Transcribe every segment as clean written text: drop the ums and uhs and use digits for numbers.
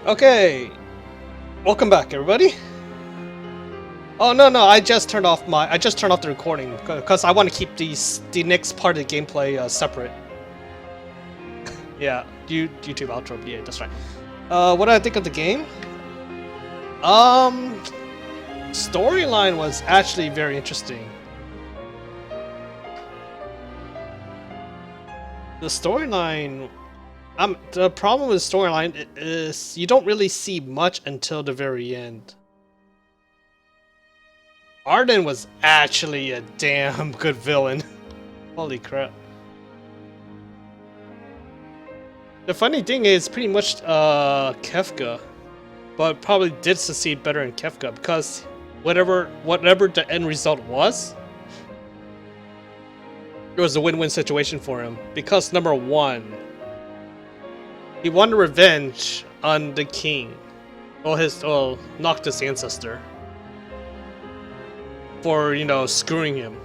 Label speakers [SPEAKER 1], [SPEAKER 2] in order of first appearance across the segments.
[SPEAKER 1] Okay, welcome back, everybody. Oh no, I just turned off the recording because I want to keep the next part of the gameplay separate. Yeah, YouTube outro. Yeah, that's right. What did I think of the game? Storyline was actually very interesting. The storyline. The problem with the storyline is you don't really see much until the very end. Arden was actually a damn good villain. Holy crap. The funny thing is pretty much Kefka, but probably did succeed better in Kefka because whatever the end result was, it was a win-win situation for him because number one, he wanted revenge on the king, Noctis' ancestor, for, screwing him.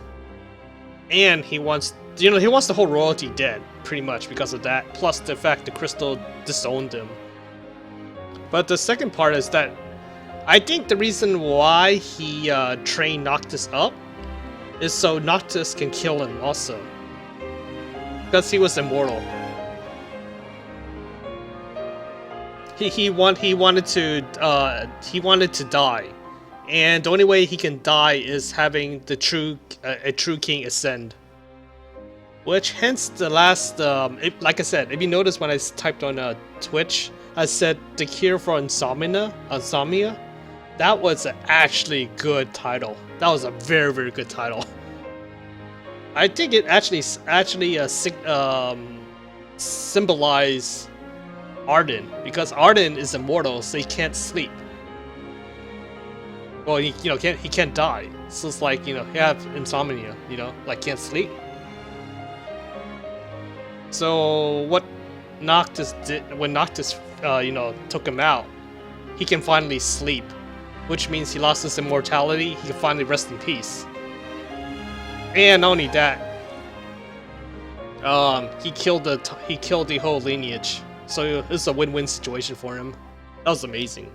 [SPEAKER 1] And he wants the whole royalty dead, pretty much because of that, plus the fact the crystal disowned him. But the second part is that I think the reason why he trained Noctis up is so Noctis can kill him also. Because he was immortal. He wanted to die, and the only way he can die is having a true king ascend. Which hence the last like I said, if you notice when I typed on Twitch, I said the cure for insomnia. That was an actually good title. That was a very, very good title. I think it actually symbolized Arden, because Arden is immortal, so he can't sleep. Well, he can't die. So it's like, he have insomnia, like can't sleep. So what Noctis did when Noctis took him out, he can finally sleep, which means he lost his immortality. He can finally rest in peace. And not only that, he killed the whole lineage. So it's a win-win situation for him. That was amazing.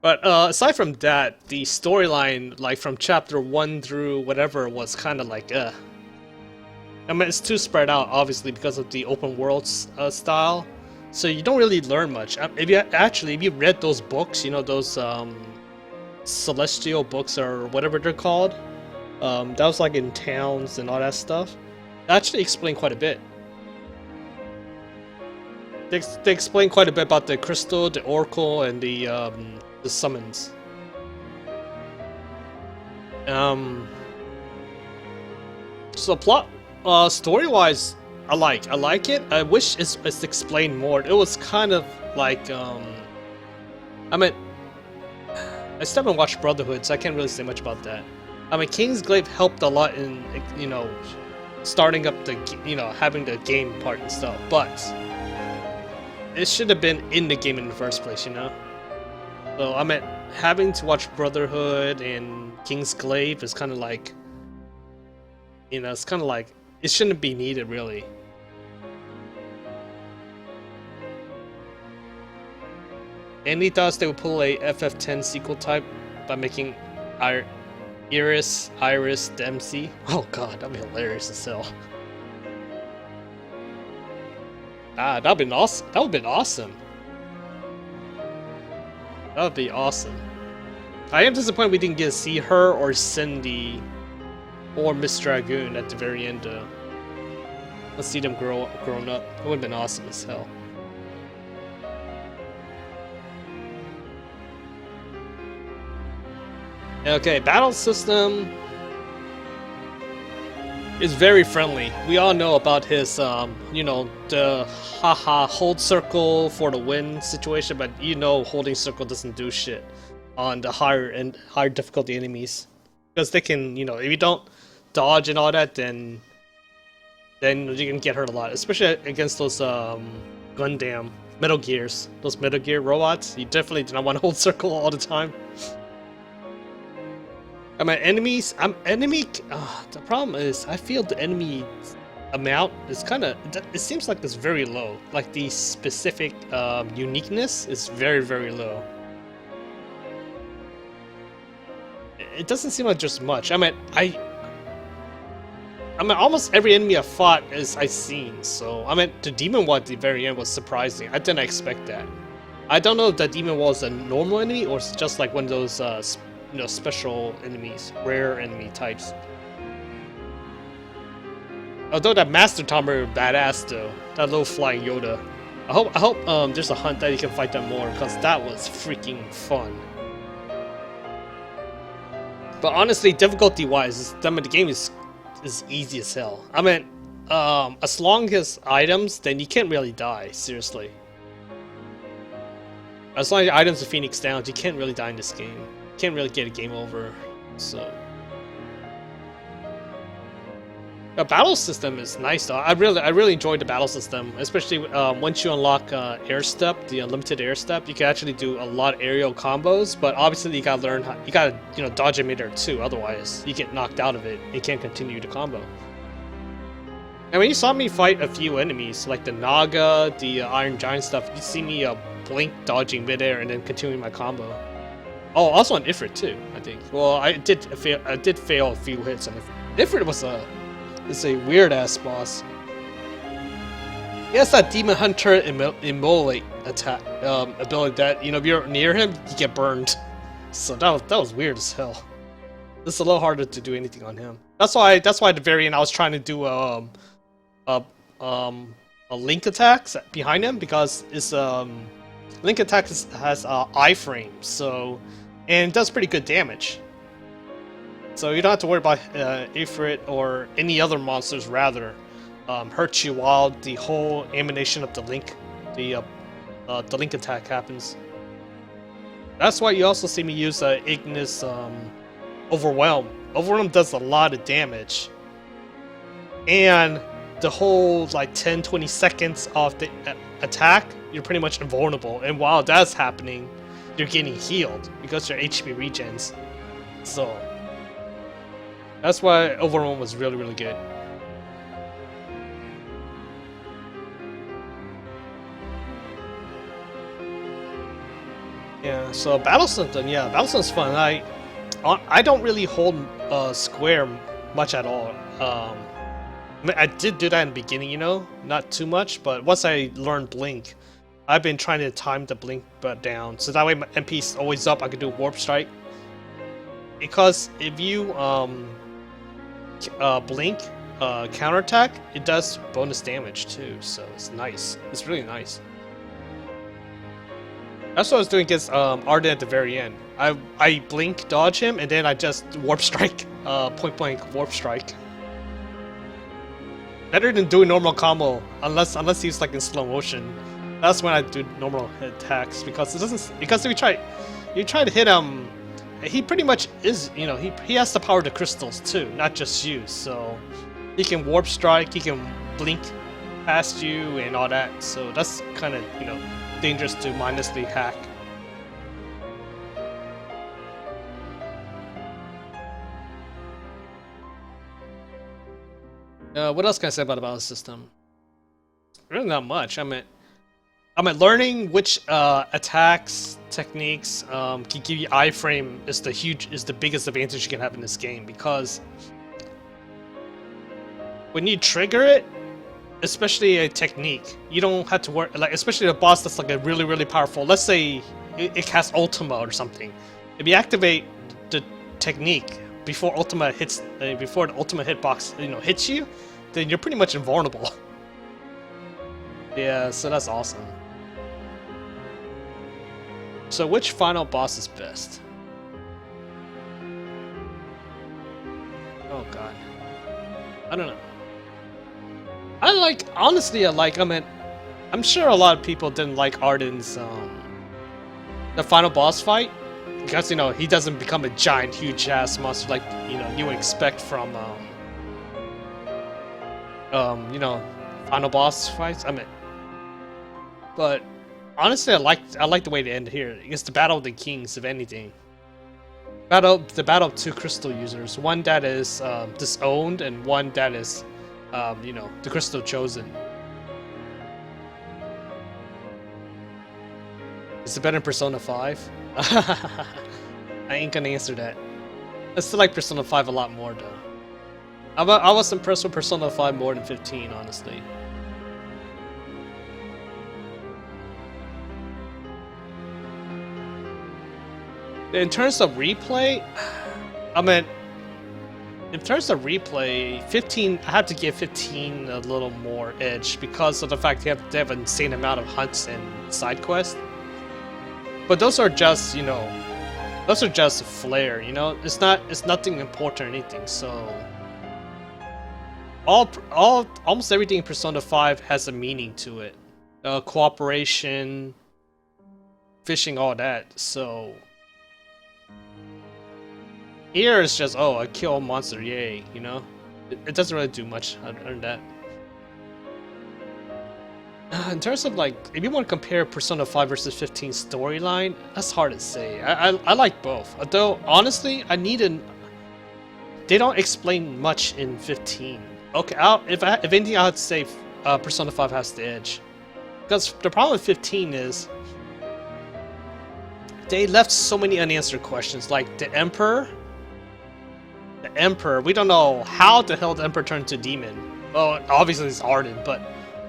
[SPEAKER 1] But aside from that, the storyline, like from chapter 1 through whatever, was kind of like, I mean, it's too spread out, obviously, because of the open world style. So you don't really learn much. If you read those books, those celestial books or whatever they're called, that was like in towns and all that stuff. They actually explain quite a bit. They explain quite a bit about the crystal, the oracle, and the summons. So plot, story-wise, I like it. I wish it's explained more. It was kind of like, I mean, I still haven't watched Brotherhood, so I can't really say much about that. I mean, Kingsglaive helped a lot in, starting up the, having the game part and stuff, but it should have been in the game in the first place, So I mean, having to watch Brotherhood and Kingsglaive is kind of like, it's kind of like, it shouldn't be needed, really. Any thoughts they would pull a FF10 sequel type by making Iris the MC? Oh god, that'd be hilarious as hell. That would've been awesome. That would've been awesome. That would be awesome. I am disappointed we didn't get to see her or Cindy or Miss Dragoon at the very end. Let's see them grown up. It would have been awesome as hell. Okay, battle system is very friendly. We all know about his, the haha hold circle for the win situation, but holding circle doesn't do shit on the higher difficulty enemies, because they can, if you don't dodge and all that, then you can get hurt a lot, especially against those Gundam Metal Gears, those Metal Gear robots. You definitely do not want to hold circle all the time. I mean, enemies. The problem is, I feel the enemies amount is kind of, it seems like it's very low. Like the specific uniqueness is very, very low. It doesn't seem like just much. I mean, almost every enemy I fought is I've seen. So I mean, the demon one at the very end was surprising. I didn't expect that. I don't know if the demon wall is a normal enemy or it's just like one of those you know, special enemies, rare enemy types. Although that Master Tomber badass though, that little flying Yoda. I hope there's a hunt that you can fight them more, because that was freaking fun. But honestly, difficulty wise, the game is easy as hell. I mean, as long as items, then you can't really die, seriously. As long as items are Phoenix Downs, you can't really die in this game. You can't really get a game over, so. The battle system is nice though. I really enjoyed the battle system, especially once you unlock air step, the unlimited air step. You can actually do a lot of aerial combos, but obviously you gotta learn how, you gotta, you know, dodge in midair too. Otherwise, you get knocked out of it. You can't continue the combo. And when you saw me fight a few enemies, like the Naga, the Iron Giant stuff, you see me blink dodging midair and then continuing my combo. Oh, also on Ifrit too, I think. Well, I did fail a few hits on Ifrit. Ifrit was it's a weird ass boss. He has that Demon Hunter immolate attack ability that, you know, if you're near him, you get burned. So that was weird as hell. It's a little harder to do anything on him. That's why at the very end I was trying to do a link attack behind him, because it's link attack has iframe, so, and it does pretty good damage. So you don't have to worry about Ifrit or any other monsters, rather hurt you while the whole animation of the link attack happens. That's why you also see me use Ignis Overwhelm. Overwhelm does a lot of damage, and the whole like 10-20 seconds of the attack, you're pretty much invulnerable. And while that's happening, you're getting healed because your HP regens. So that's why Overwhelm was really, really good. Yeah, so Battle System, yeah, Battle System's fun. I don't really hold square much at all. I mean, I did do that in the beginning, you know, not too much, but once I learned Blink, I've been trying to time the Blink down, so that way my MP's always up, I can do Warp Strike. Because if you blink counterattack, it does bonus damage too, so it's nice. It's really nice. That's what I was doing against Arden at the very end. I blink dodge him, and then I just Warp Strike, point blank Warp Strike. Better than doing normal combo, unless he's like in slow motion. That's when I do normal attacks, because it doesn't, because if you try to hit him, he pretty much is, you know, he has the power of the crystals too, not just you. So he can Warp Strike, he can blink past you and all that. So that's kind of, you know, dangerous to mindlessly hack. What else can I say about the battle system? Really not much. I mean, learning which attacks, techniques can give you iframe is the biggest advantage you can have in this game, because when you trigger it, especially a technique, you don't have to worry, like, especially a boss that's like a really, really powerful, let's say it casts Ultima or something. If you activate the technique before Ultima hits, before the Ultima hitbox, you know, hits you, then you're pretty much invulnerable. Yeah, so that's awesome. So which final boss is best? Oh god. I don't know. Honestly, I mean, I'm sure a lot of people didn't like Arden's, the final boss fight, because, you know, he doesn't become a giant, huge ass monster like, you know, you would expect from, you know, final boss fights. I mean, but honestly, I like the way they end here. It's the Battle of the Kings, if anything. The battle of two crystal users. One that is disowned, and one that is you know, the Crystal Chosen. Is it better than Persona 5? I ain't gonna answer that. I still like Persona 5 a lot more though. I was impressed with Persona 5 more than 15, honestly. In terms of replay, I mean, in terms of replay, 15, I have to give 15 a little more edge because of the fact they have an insane amount of hunts and side quests. But those are just, you know, those are just flair, you know? It's nothing important or anything, so... Almost everything in Persona 5 has a meaning to it. Cooperation, fishing, all that, so... Here it's just, oh, I kill a monster, yay, you know? It doesn't really do much other than that. In terms of, like, if you want to compare Persona 5 versus 15 storyline, that's hard to say. I like both. Although, honestly, they don't explain much in 15. Okay, if anything, I would say Persona 5 has the edge. Because the problem with 15 is they left so many unanswered questions, like the Emperor. The Emperor, we don't know how the hell the Emperor turned to demon. Well, obviously it's Arden, but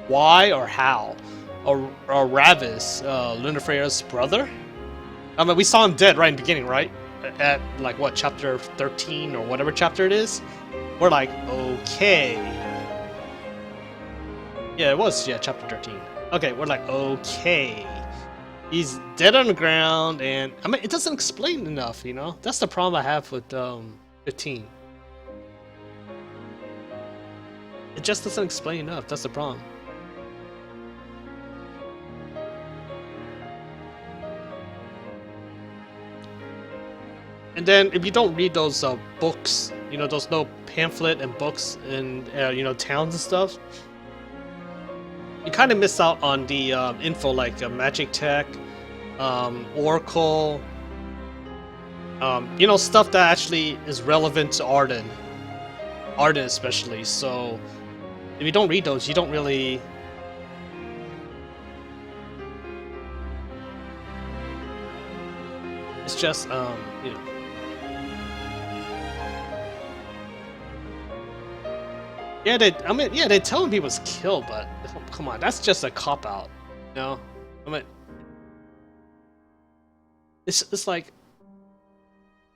[SPEAKER 1] why or how? Or Ravis, Lunafreya's brother? I mean, we saw him dead right in the beginning, right? At, like, what, chapter 13 or whatever chapter it is? We're like, okay. Yeah, it was, yeah, chapter 13. Okay, we're like, okay. He's dead on the ground, and, I mean, it doesn't explain enough, you know? That's the problem I have with, 15. It just doesn't explain enough, that's the problem. And then if you don't read those books, you know, those no pamphlet and books and, you know, towns and stuff, you kind of miss out on the info like Magic Tech, Oracle, you know, stuff that actually is relevant to Arden especially. So if you don't read those, you don't really... It's just, you know... Yeah, they tell him he was killed, but come on, that's just a cop-out, you know? I mean... It's like...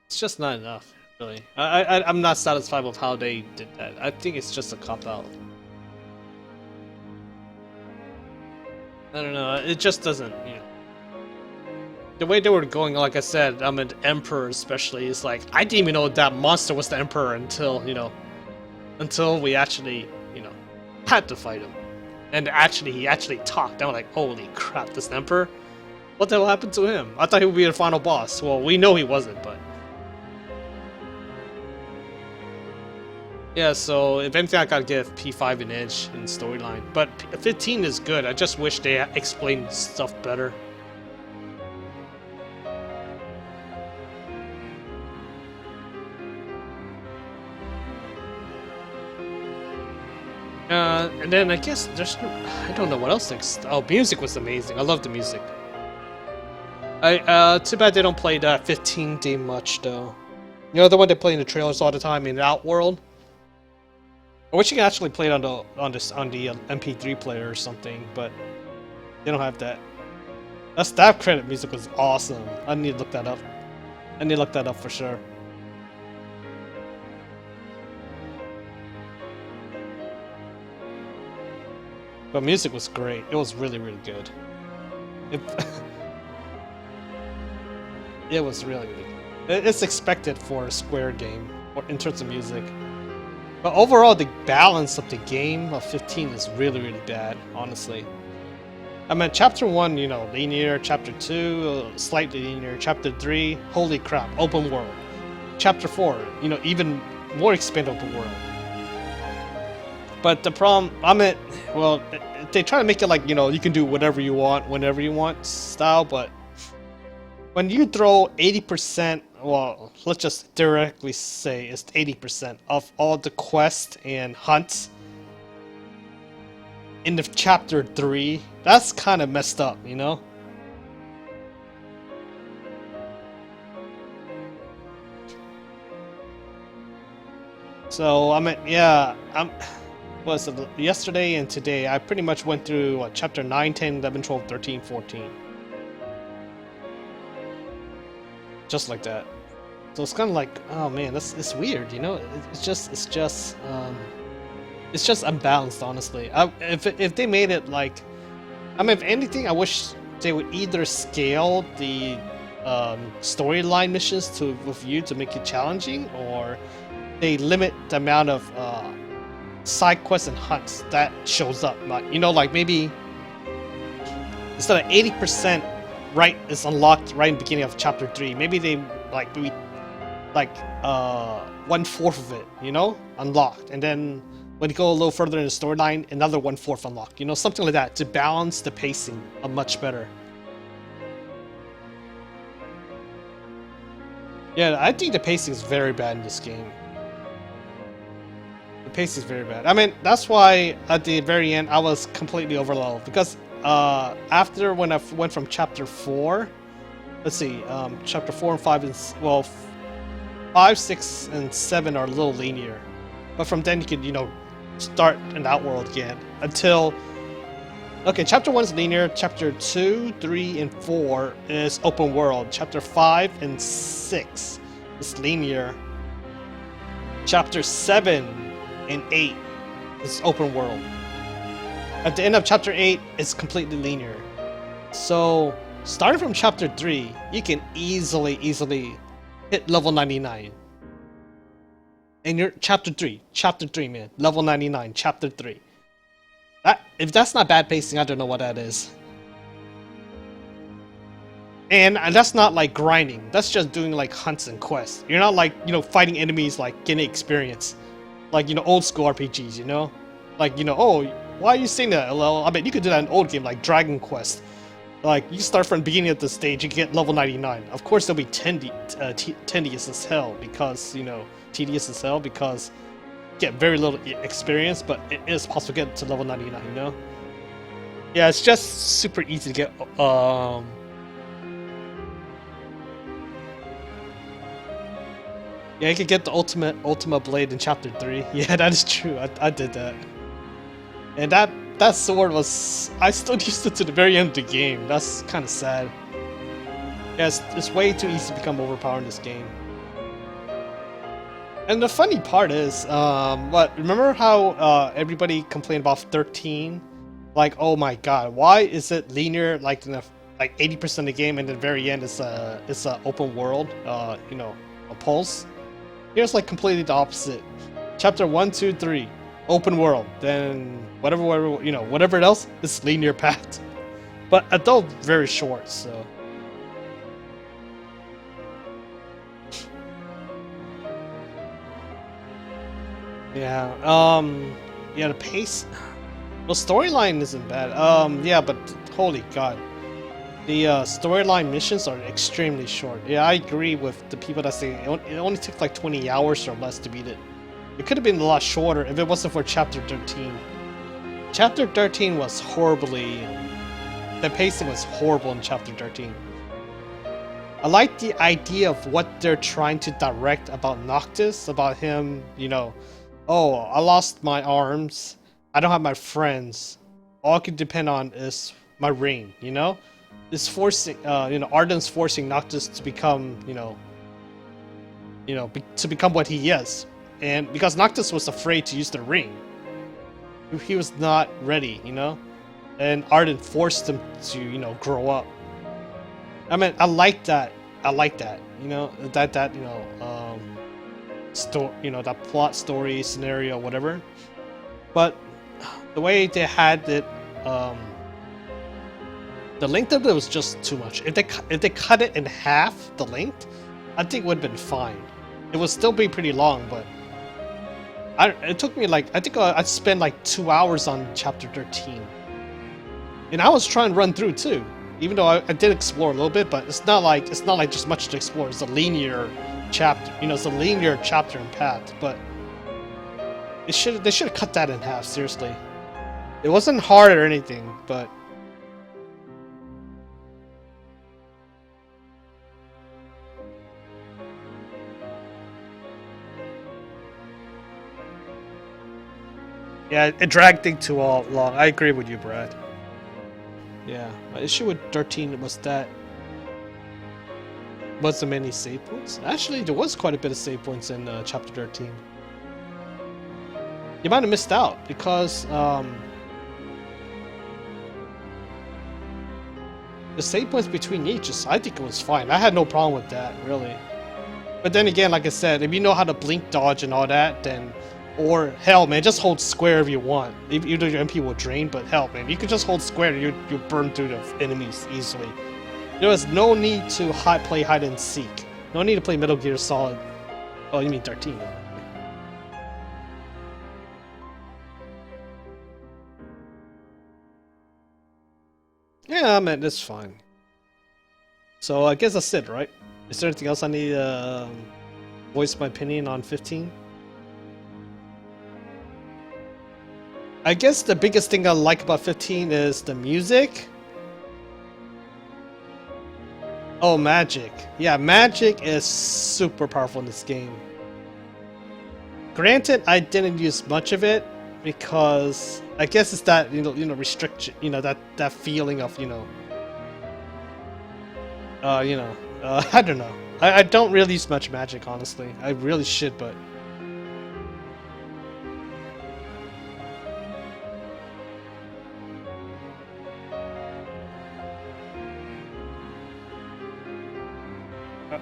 [SPEAKER 1] It's just not enough, really. I'm not satisfied with how they did that. I think it's just a cop-out. I don't know, it just doesn't, you know. The way they were going, like I said, I mean, Emperor especially, is like, I didn't even know that monster was the Emperor until, you know, until we actually, you know, had to fight him. And actually, he actually talked. I was like, holy crap, this Emperor? What the hell happened to him? I thought he would be the final boss. Well, we know he wasn't, but... Yeah, so if anything, I gotta give P5 an edge in storyline. But 15 is good. I just wish they explained stuff better. And then I guess there's no, I don't know what else next. Oh, music was amazing. I love the music. Too bad they don't play that 15 theme much though. You know, the one they play in the trailers all the time in Outworld. I wish you could actually play it on the MP3 player or something, but they don't have that. That staff credit music was awesome. I need to look that up. I need to look that up for sure. But music was great. It was really, really good. It was really, really good. It's expected for a Square game in terms of music. But overall, the balance of the game of 15 is really, really bad, honestly. I mean, Chapter 1, you know, linear. Chapter 2, slightly linear. Chapter 3, holy crap, open world. Chapter 4, you know, even more expanded open world. But the problem, I mean, well, they try to make it like, you know, you can do whatever you want, whenever you want style, but when you throw 80%, well, let's just directly say it's 80% of all the quests and hunts end of chapter 3. That's kind of messed up, you know? So, I mean, yeah, was it yesterday and today, I pretty much went through what, chapter 9, 10, 11, 12, 13, 14. Just like that. So it's kind of like, oh man, it's weird, you know? It's just unbalanced, honestly. If they made it like, I mean, if anything, I wish they would either scale the storyline missions to with you to make it challenging, or they limit the amount of side quests and hunts that shows up. Like, you know, like maybe instead of 80% right is unlocked right in the beginning of chapter 3, maybe they like 1/4 of it, you know, unlocked, and then when you go a little further in the storyline, another 1/4 unlocked, you know, something like that to balance the pacing much better. Yeah, I think the pacing is very bad in this game. The pace is very bad. I mean, that's why at the very end I was completely overloaded, because after when I went from chapter 4, let's see, chapter 4 and 5 is, well, 5, 6, and 7 are a little linear, but from then you can, you know, start an outworld again until, okay, chapter 1 is linear, chapter 2, 3, and 4 is open world, chapter 5 and 6 is linear, chapter 7 and 8 is open world. At the end of chapter 8, it's completely linear. So, starting from chapter 3, you can easily hit level 99. And you're chapter 3, man, level 99, chapter 3. If that's not bad pacing, I don't know what that is. And that's not like grinding, that's just doing like hunts and quests. You're not like, you know, fighting enemies, like getting experience. Like, you know, old school RPGs, you know? Like, you know, oh, why are you saying that, LL? I mean, you could do that in old game, like Dragon Quest. Like, you start from the beginning of the stage, you get level 99. Of course, they'll be tedious as hell, because, you know, tedious as hell, because you get very little experience, but it is possible to get to level 99, you know? Yeah, it's just super easy to get, yeah, you could get the ultimate blade in chapter 3. Yeah, that is true. I did that. And that sword was, I still used it to the very end of the game. That's kind of sad. Yeah, it's way too easy to become overpowered in this game. And the funny part is, remember how everybody complained about 13? Like, oh my god, why is it linear like in like 80% of the game, and at the very end it's a open world, you know, a pulse? Here's like completely the opposite. Chapter 1, 2, 3, open world. Then whatever, you know, whatever else is linear path. But adult very short, so. Yeah, yeah, the pace. Well, storyline isn't bad. Yeah, but holy god. The storyline missions are extremely short. Yeah, I agree with the people that say it only took like 20 hours or less to beat it. It could have been a lot shorter if it wasn't for chapter 13. Chapter 13 was horribly... the pacing was horrible in chapter 13. I like the idea of what they're trying to direct about Noctis, about him, you know, oh, I lost my arms, I don't have my friends, all I can depend on is my ring, you know? It's forcing, you know, Arden's forcing Noctis to become, to become what he is. And because Noctis was afraid to use the ring, he was not ready, you know? And Arden forced him to, you know, grow up. I mean, I like that, you know, that you know, you know, that plot story scenario, whatever. But the way they had it, the length of it was just too much. If they cut it in half, the length, I think it would have been fine. It would still be pretty long, but it took me like, I think I spent like 2 hours on chapter 13. And I was trying to run through too, even though I did explore a little bit, but it's not like just much to explore. It's a linear chapter, you know, it's a linear chapter and path, but they should have cut that in half, seriously. It wasn't hard or anything, but yeah, it dragged things too long. I agree with you, Brad. Yeah, my issue with 13 was that wasn't many save points. Actually, there was quite a bit of save points in chapter 13. You might have missed out because the save points between each, I think it was fine. I had no problem with that, really. But then again, like I said, if you know how to blink dodge and all that, then... Or, hell, man, just hold square if you want. Even though your MP will drain, but hell, man, you could just hold square and you burn through the enemies easily. There was no need to play hide and seek. No need to play Metal Gear Solid. Oh, you mean 13. Yeah, man, that's fine. So I guess that's it, right? Is there anything else I need to voice my opinion on 15? I guess the biggest thing I like about 15 is the music. Oh, magic. Yeah, magic is super powerful in this game. Granted, I didn't use much of it because I guess it's that restriction, that feeling of I don't know. I don't really use much magic, honestly. I really should, but.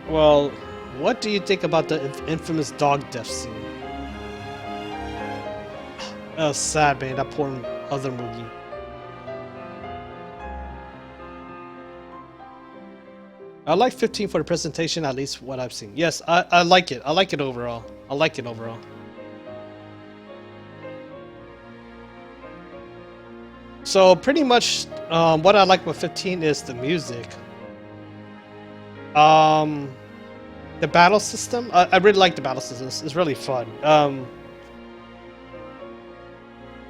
[SPEAKER 1] Well, what do you think about the infamous dog death scene? That was sad, man. That poor other Mugi. I like 15 for the presentation, at least what I've seen. Yes, I like it. I like it overall. I like it overall. So pretty much, what I like with 15 is the music. The battle system. I really like the battle system. It's really fun.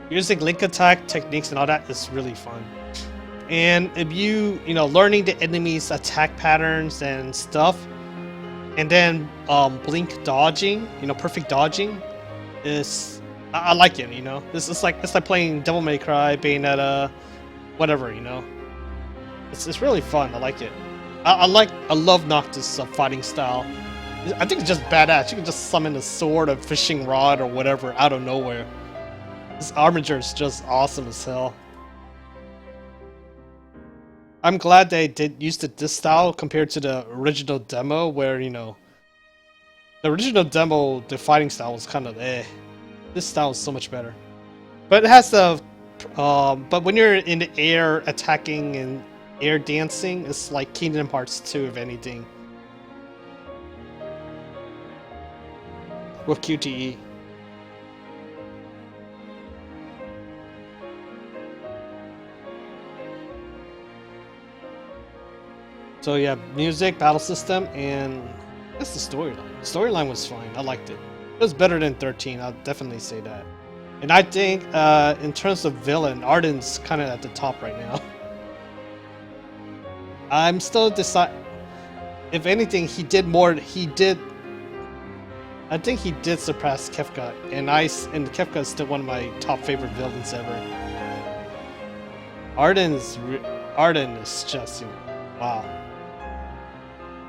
[SPEAKER 1] Using link attack techniques and all that is really fun. And if learning the enemy's attack patterns and stuff, and then blink dodging, perfect dodging, is I like it. It's like playing Devil May Cry, Bayonetta, whatever. It's really fun. I like it. I love Noctis' fighting style. I think it's just badass. You can just summon a sword, a fishing rod, or whatever out of nowhere. This armature is just awesome as hell. I'm glad they did use this style compared to the original demo, where the original demo, the fighting style was kind of eh. This style is so much better. But it has the but when you're in the air attacking and air dancing, it's like Kingdom Hearts 2, if anything. With QTE. So yeah, music, battle system, and that's the storyline. The storyline was fine. I liked it. It was better than 13, I'll definitely say that. And I think, in terms of villain, Arden's kind of at the top right now. I'm still deciding. If anything, he did more. I think he did surpass Kefka, and Kefka is still one of my top favorite villains ever. Arden is just, wow.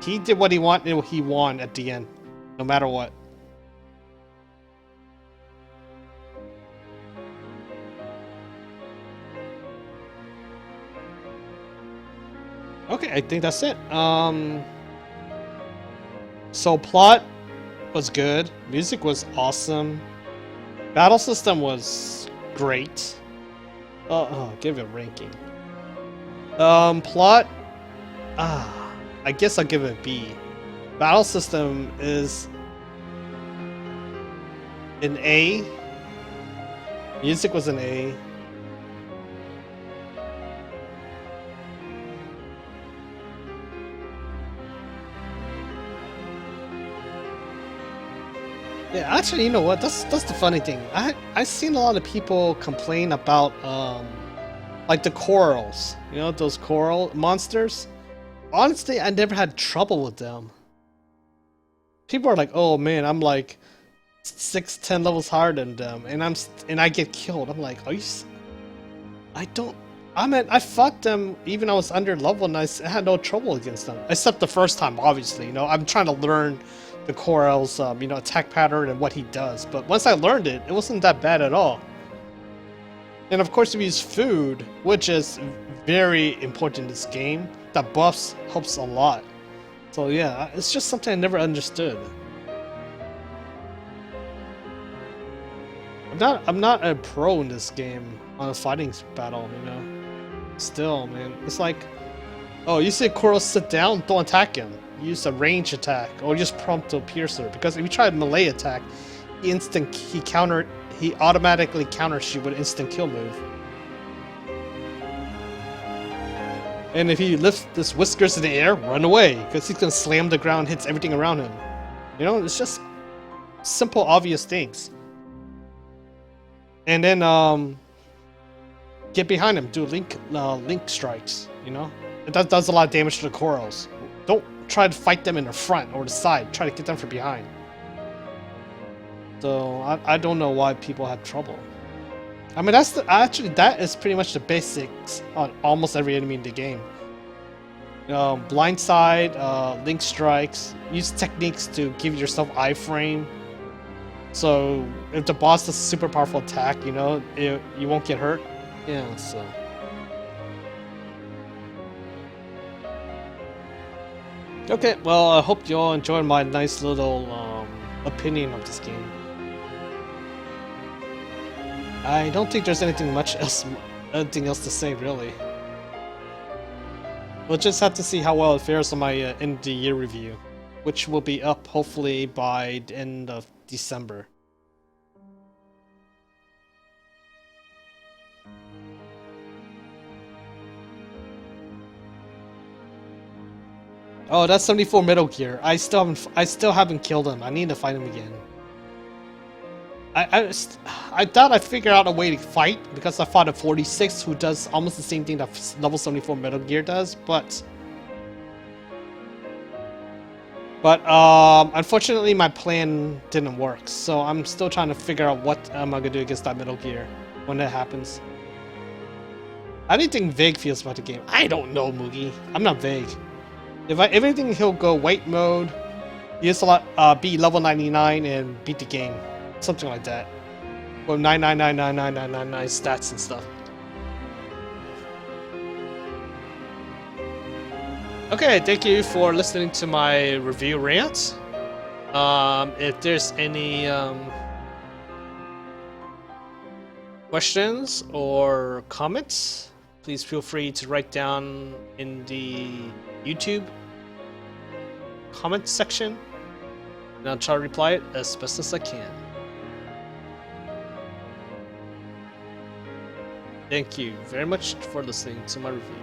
[SPEAKER 1] He did what he wanted, and he won at the end, no matter what. Okay, I think that's it. So plot was good. Music was awesome. Battle system was great. Give it a ranking. Plot. I guess I'll give it a B. Battle system is an A. Music was an A. Yeah, actually, you know what? That's the funny thing. I've seen a lot of people complain about like the corals. You know, those coral monsters. Honestly, I never had trouble with them. People are like, "Oh man, I'm like 6, 10 levels higher than them, and and I get killed." I'm like, "Are you? I don't. I mean, I fought them even I was under level, and I had no trouble against them, except the first time. Obviously, you know, I'm trying to learn the coral's you know, attack pattern and what he does. But once I learned it, it wasn't that bad at all. And of course, we use food, which is very important in this game. That buffs helps a lot. So yeah, it's just something I never understood. I'm not a pro in this game on a fighting battle, you know. Still, man, it's like, oh, you see Coral sit down, don't attack him. Use a range attack or just prompt to piercer. Because if you try a melee attack, he automatically counters you with an instant kill move. And if he lifts his whiskers in the air, run away, because he's gonna slam the ground, hits everything around him. You know, it's just simple, obvious things. And then get behind him, do link strikes. You know, it does a lot of damage to the corals. Don't try to fight them in the front or the side. Try to get them from behind. So I don't know why people have trouble. I mean, that is pretty much the basics on almost every enemy in the game. Blindside, link strikes, use techniques to give yourself iframe. So if the boss does a super powerful attack, you know, you won't get hurt. Yeah, so. Okay, well, I hope you all enjoyed my nice little opinion of this game. I don't think there's anything else to say, really. We'll just have to see how well it fares on my end of the year review, which will be up hopefully by the end of December. Oh, that's 74 Metal Gear. I still haven't killed him. I need to fight him again. I thought I figured out a way to fight because I fought a 46 who does almost the same thing that level 74 Metal Gear does, but unfortunately my plan didn't work. So I'm still trying to figure out what am I gonna do against that Metal Gear when that happens. Anything vague feels about the game. I don't know, Moogie. I'm not vague. If anything, he'll go white mode, use a lot, be level 99 and beat the game. Something like that. Or 9999999 stats and stuff. Okay, thank you for listening to my review rant. If there's any questions or comments, please feel free to write down in the YouTube comment section, and I'll try to reply it as best as I can. Thank you very much for listening to my review.